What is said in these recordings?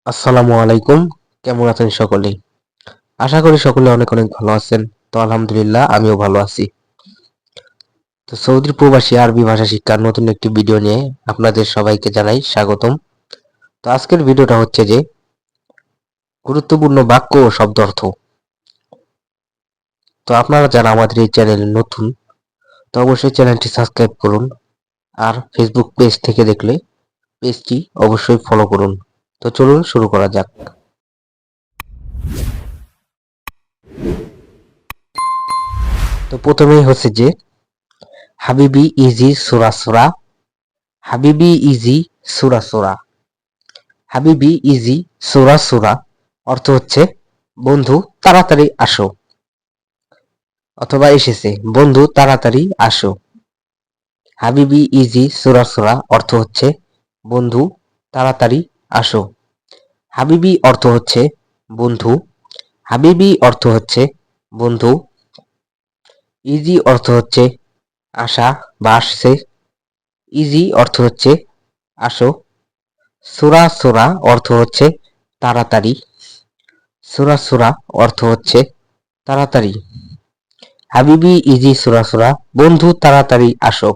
আসসালামু আলাইকুম। কেমন আছেন সকলেই? আশা করি সকলে অনেক অনেক ভালো আছেন। তো আলহামদুলিল্লাহ আমিও ভালো আছি। তো সৌদির প্রবাসী আরবি ভাষা শিক্ষার নতুন একটি ভিডিও নিয়ে আপনাদের সবাইকে জানাই স্বাগতম। তো আজকের ভিডিওটা হচ্ছে যে গুরুত্বপূর্ণ বাক্য ও শব্দ অর্থ। তো আপনারা যারা আমাদের এই চ্যানেলে নতুন, তো অবশ্যই চ্যানেলটি সাবস্ক্রাইব করুন। আর ফেসবুক পেজ থেকে দেখলে পেজটি অবশ্যই ফলো করুন। তো চলুন শুরু করা যাক। তো প্রথমেই হচ্ছে যে হাবিবি ইজি সুরা সুরা। হাবিবি ইজি সুরা সুরা। হাবিবি ইজি সুরা সুরা অর্থ হচ্ছে বন্ধু তাড়াতাড়ি আসো, অথবা এসেছে বন্ধু তাড়াতাড়ি আসো। হাবিবি ইজি সুরা সুরা অর্থ হচ্ছে বন্ধু তাড়াতাড়ি আসো। হাবিবি অর্থ হচ্ছে বন্ধু। হাবিবি অর্থ হচ্ছে বন্ধু। ইজি অর্থ হচ্ছে আসা বা আসছে। ইজি অর্থ হচ্ছে আসো। সুরা সুরা অর্থ হচ্ছে তাড়াতাড়ি। সুরা সুরা অর্থ হচ্ছে তাড়াতাড়ি। হাবিবি ইজি সুরা সুরা বন্ধু তাড়াতাড়ি আসো।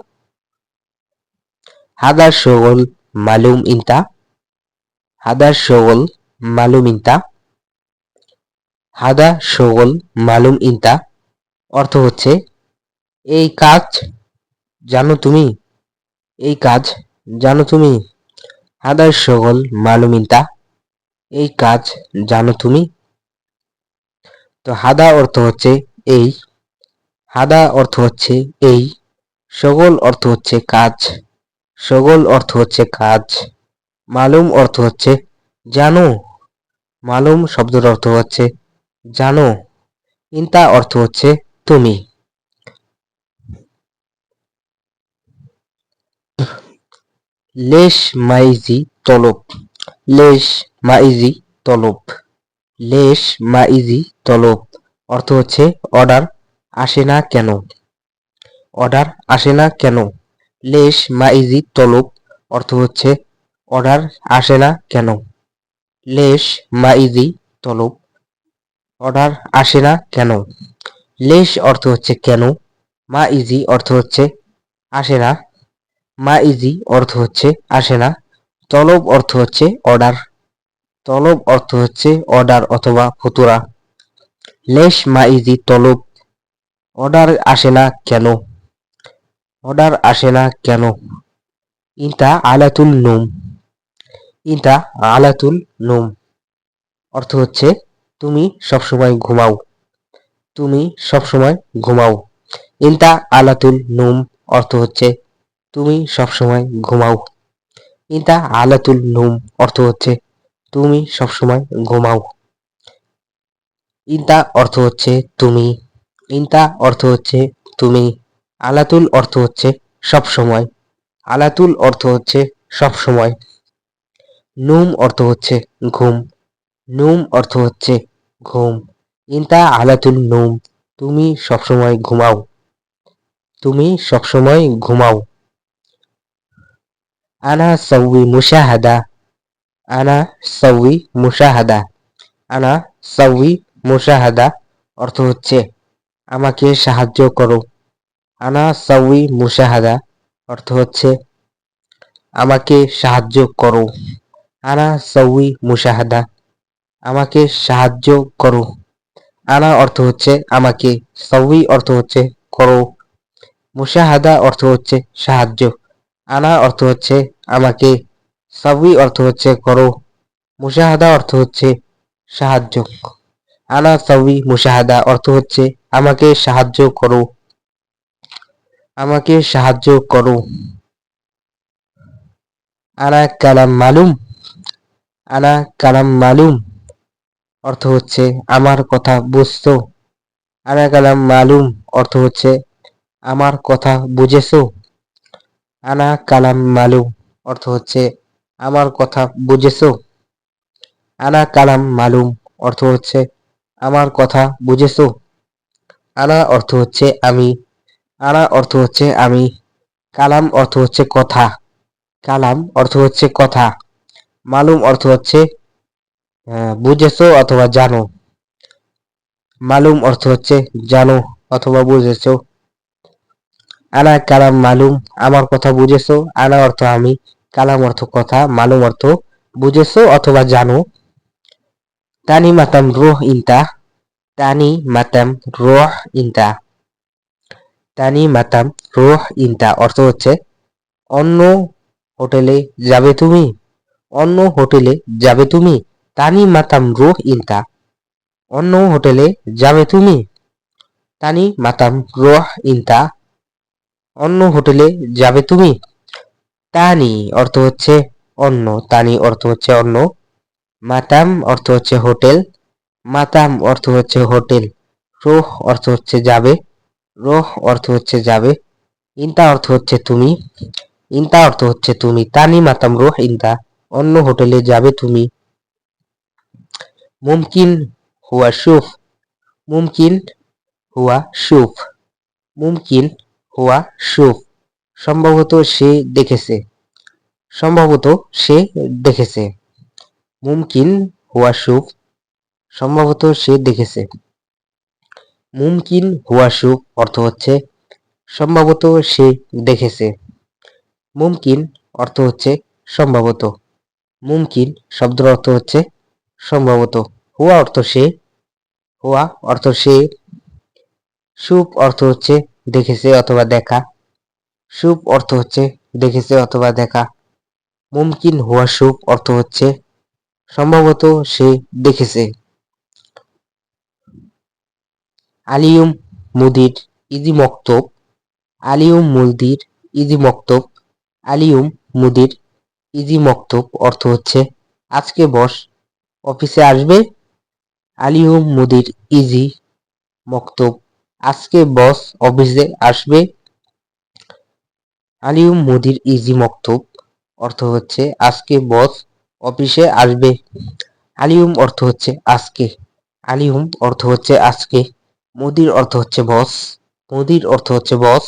হাদার শগল মালুম ইনতা। হাদার শগল মালুম ইনতা। হাদা শগল মালুম ইনতা অর্থ হচ্ছে এই কাজ জানো তুমি। এই কাজ জানো তুমি। হাদার শগল মালুম ইনতা। এই কাজ জানো তুমি। তো হাদা অর্থ হচ্ছে এই। হাদা অর্থ হচ্ছে এই। শগল অর্থ হচ্ছে কাজ। শগল অর্থ হচ্ছে কাজ। মালুম অর্থ হচ্ছে জানো। মালুম শব্দের অর্থ হচ্ছে জানো। ইনতা অর্থ হচ্ছে তুমি। লেশ মাইজি তলব। লেশ মাইজি তলব। লেশ মাইজি তলব অর্থ হচ্ছে অর্ডার আসে না কেন। অর্ডার আসে না কেন। লেশ মাইজি তলব অর্থ হচ্ছে অর্ডার আসে না কেন। লেশ মাইজি তলব অর্ডার আসে না কেন। লেশ অর্থ হচ্ছে কেন। মা ইজি অর্থ হচ্ছে আসে না। মা ইজি অর্থ হচ্ছে আসে না। তলব অর্থ হচ্ছে অর্ডার। তলব অর্থ হচ্ছে অর্ডার অথবা ফতুরা। লেশ মা ইজি তলব অর্ডার আসে না কেন। অর্ডার আসে না কেন। ইনতা আলাতুল নুম। ইনতা আলাতুল নুম অর্থ হচ্ছে তুমি সবসময় ঘুমাও। তুমি সবসময় ঘুমাও। ইনতা আলাতুল নুম অর্থ হচ্ছে তুমি সবসময় ঘুমাও। ইনতা আলাতুল নুম অর্থ হচ্ছে তুমি সবসময় ঘুমাও। ইনতা অর্থ হচ্ছে তুমি। ইনতা অর্থ হচ্ছে তুমি। আলাতুল অর্থ হচ্ছে সবসময়। আলাতুল অর্থ হচ্ছে সবসময়। নুম অর্থ হচ্ছে ঘুম। নুম অর্থ হচ্ছে ঘুম। ইনতা আলাতুল নুম তুমি সবসময় ঘুমাও। তুমি সবসময় ঘুমাও। আনা সাউই মুশাহাদা। আনা সাউই মুশাহাদা। আনা সাউই মুশাহাদা অর্থ হচ্ছে আমাকে সাহায্য করো। আনা সাউই মুশাহাদা অর্থ হচ্ছে আমাকে সাহায্য করো। আনা সাউই মুশাহাদা আমাকে সাহায্য করো। আনা অর্থ হচ্ছে আমাকে। সাউই অর্থ হচ্ছে করো। মুশাহাদা অর্থ হচ্ছে সাহায্য। আনা অর্থ হচ্ছে আমাকে। সাউই অর্থ হচ্ছে করো। মুশাহাদা অর্থ হচ্ছে সাহায্য। আনা সাউই মুশাহাদা অর্থ হচ্ছে আমাকে সাহায্য করো। আমাকে সাহায্য করো। আনা কালাম মালুম। আনা কালাম মালুম অর্থ হচ্ছে আমার কথা বুঝছো। আনা কালাম মালুম অর্থ হচ্ছে আমার কথা বুঝেছো। আনা কালাম মালুম অর্থ হচ্ছে আমার কথা বুঝেছো। আনা কালাম মালুম অর্থ হচ্ছে আমার কথা বুঝেছো। আনা অর্থ হচ্ছে আমি। আনা অর্থ হচ্ছে আমি। কালাম অর্থ হচ্ছে কথা। কালাম অর্থ হচ্ছে কথা। মালুম অর্থ হচ্ছে বুঝেছো অথবা জানো। মালুম অর্থ হচ্ছে জানো অথবা বুঝেছো। আনা কালাম মালুম, আমার কথা বুঝেছো। আনা অর্থ আমি, কালাম অর্থ কথা, মালুম অর্থ বুঝেছো অথবা জানো। তানি মাতাম রুহ ইনতা, তানি মাতাম রুহ ইনতা, তানি মাতাম রুহ ইনতা অর্থ হচ্ছে অন্য হোটেলে যাবে তুমি, অন্য হোটেলে যাবে তুমি। তানি মাতাম রুহ ইনতা, অন্য হোটেলে যাবে তুমি। তানি মাতাম রুহ ইনতা, অন্য হোটেলে যাবে তুমি। তানি অর্থ হচ্ছে অন্য, তানি অর্থ হচ্ছে অন্য। মাতাম অর্থ হচ্ছে হোটেল, মাতাম অর্থ হচ্ছে হোটেল। রুহ অর্থ হচ্ছে যাবে, রুহ অর্থ হচ্ছে যাবে। ইনতা অর্থ হচ্ছে তুমি, ইনতা অর্থ হচ্ছে তুমি। তানি মাতাম রুহ ইনতা, অন্য হোটেলে যাবে তুমি। মুমকিন হুয়া শুফ, মুমকিন হুয়া শুফ, মুমকিন হুয়া শুফ সম্ভবত সে দেখেছে, সম্ভবত সে দেখেছে। মুমকিন হুয়া শুফ সম্ভবত সে দেখেছে। মুমকিন হুয়া শুফ অর্থ হচ্ছে সম্ভবত সে দেখেছে। মুমকিন অর্থ হচ্ছে সম্ভবত। মুমকিন শব্দের অর্থ হচ্ছে সম্ভবত। হুয়া অর্থ সে, হুয়া অর্থ সে। শুভ অর্থ হচ্ছে দেখেছে অথবা দেখা, শুভ অর্থ হচ্ছে দেখেছে অথবা দেখা। মুমকিন হুয়া শুভ অর্থ হচ্ছে সম্ভবত সে দেখেছে। আলিউম মুদির ইজি মক্তব, আলিউম মুদির ইজি মক্তব, আলিউম মুদির ইজি মক্তব অর্থ হচ্ছে আজকে বস অফিসে আসবে। আলিউম মুদির ইজি মক্তব, আজকে বস অফিসে আসবে। আলিউম মুদির ইজি মক্তব অর্থ হচ্ছে আজকে বস অফিসে আসবে। আলিউম অর্থ হচ্ছে আজকে, আলিউম অর্থ হচ্ছে আজকে। মুদির অর্থ হচ্ছে বস, মুদির অর্থ হচ্ছে বস।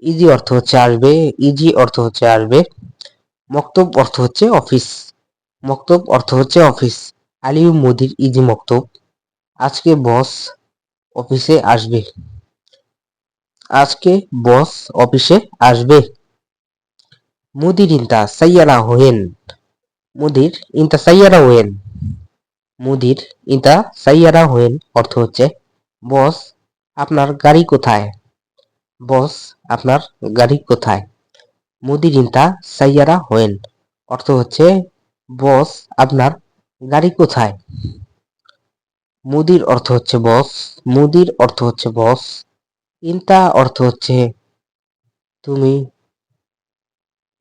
ইজি অর্থ হচ্ছে আসবে, ইজি অর্থ হচ্ছে আসবে। মক্তব অর্থ হচ্ছে অফিস, মক্তব অর্থ হচ্ছে অফিস। আলিউম মুদির ইজি মক্তব, আজকে বস অফিসে আসবে, আজকে বস অফিসে আসবে। মুদির ইন্তা সাইয়ারা হোয়েন, মুদির ইন্তা সাইয়ারা হোয়েন, মুদির ইন্তা সাইয়ারা হোয়েন অর্থ হচ্ছে বস আপনার গাড়ি কোথায়, বস আপনার গাড়ি কোথায়। মুদির ইন্তা সাইয়ারা হোয়েন অর্থ হচ্ছে বস আপনার গাড়ি কোথায়। মুদির অর্থ হচ্ছে বস, মুদির অর্থ হচ্ছে বস। ইন্তা অর্থ হচ্ছে তুমি,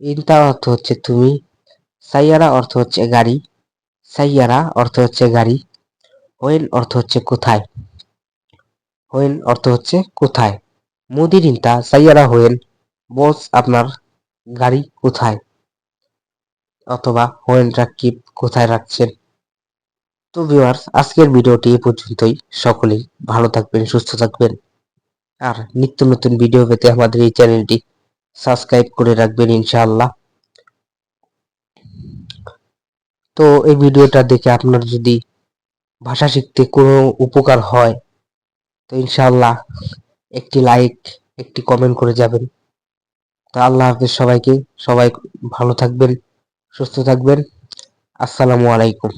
ইন্তা অর্থ হচ্ছে তুমি। সাইয়ারা অর্থ হচ্ছে গাড়ি, সাইয়ারা অর্থ হচ্ছে গাড়ি। হোয়েন অর্থ হচ্ছে কোথায়, হোয়েন অর্থ হচ্ছে কোথায়। মুদির ইন্তা সাইয়ারা হোয়েন, বস আপনার গাড়ি কোথায় অথবা হোয়েন রাখি কোথায় রাখছেন। তো ভিউয়ার্স, আজকের ভিডিওটি এ পর্যন্তই। সকলেই ভালো থাকবেন, সুস্থ থাকবেন। আর নিত্য নতুন ভিডিও পেতে আমাদের এই চ্যানেলটি সাবস্ক্রাইব করে রাখবেন ইনশাআল্লাহ। তো এই ভিডিওটা দেখে আপনার যদি ভাষা শিখতে কোনো উপকার হয় তো ইনশাআল্লাহ একটি লাইক, একটি কমেন্ট করে যাবেন। তো আল্লাহ হাফেজ সবাইকে, সবাই ভালো থাকবেন, সুস্থ থাকবেন। আসসালামু আলাইকুম।